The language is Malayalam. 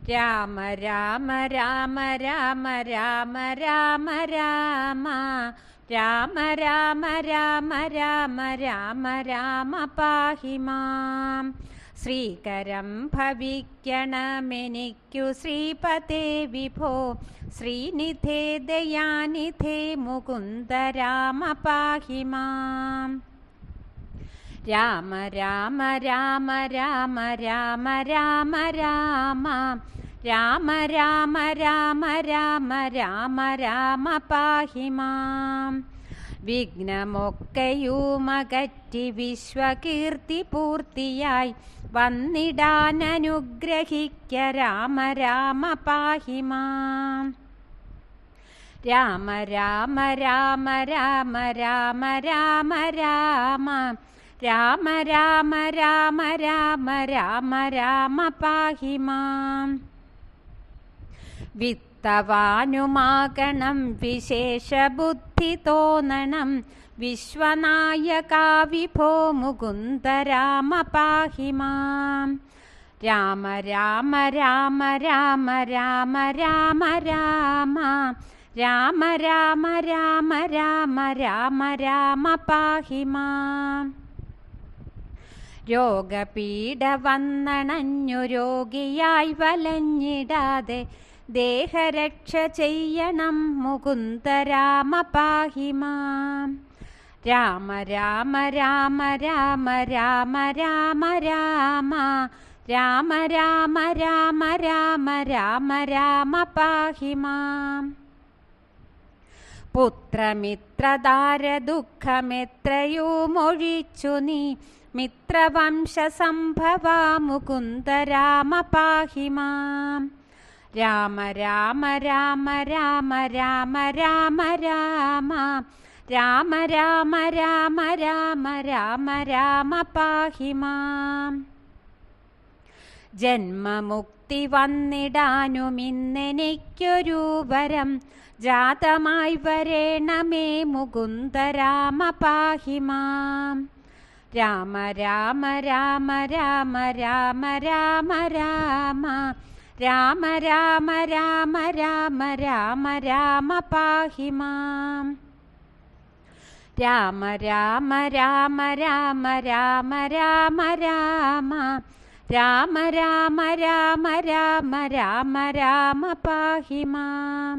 രാമ രാമ രാമ രാമ രാമ രാമ രാമ രാമ രാമ രാമ രാമ രാമ രാമ പാഹി മാം. ശ്രീകരം ഭവിക്കണമെനിക്കു ശ്രീപതേ വിഭോ, ശ്രീനിധേ ദയാനിധേ മുകുന്ദ രാമ പാഹി മാം. രാമ രാമ രാമ രാമ രാമ രാമ രാമ രാമ രാമ രാമ രാമ രാമ രാമ പാഹി മാം. വിഘ്നമൊക്കെയുമകറ്റി വിശ്വകീർത്തി പൂർത്തിയായി വന്നിടാനനുഗ്രഹിക്ക രാമ രാമ പാഹി മാം. രാമ രാമ രാമ രാമ രാമ രാമ രാമ രാമ രാമ രാമ രാമ രാമ രാമ പാഹി മാം. വിത്തവാനുമാകണം വിശേഷബുദ്ധി തോന്നണം വിശ്വനായകാ വിഭോ മുകുന്ദ രാമ പാഹി മാം. രാമ രാമ രാമ രാമ രാമ രാമ രാമ രാമ രാമ രാമ രാമ രാമ രാമ പാഹി മാം. രോഗപീഡ വന്നണഞ്ഞു രോഗിയായി വലഞ്ഞിടാതെ ദേഹരക്ഷ ചെയ്യണം മുകുന്ദ രാമ പാഹി മാം. രാമ രാമ രാമ രാമ രാമ രാമ രാമ രാമ രാമ രാമ രാമ രാമ രാമ പാഹി മാം. പുത്രമിത്രദാര ദുഃഖമെത്രയുമൊഴിച്ചു നീ മിത്രവംശസംഭവ മുകുന്ദ രാമ പാഹി മാം. രാമ രാമ രാമ രാമ രാമ രാമ രാമ രാമ രാമ രാമ രാമ രാമ രാമ പാഹി മാം. ജന്മമുക്തി വന്നിടാനുമിന്നെനിക്കൊരു വരം ജാതമായി വരേണമേ മുകുന്ദ രാമ പാഹി മാം. രാമ രാമ രാമ രാമ രാമ രാമ രാമ രാമ രാമ രാമ രാമ രാമ രാമ പാഹി മാം. രാമ രാമ രാമ രാമ രാമ രാമ രാമ രാമ രാമ രാമ രാമ രാമ രാമ പാഹി മാം.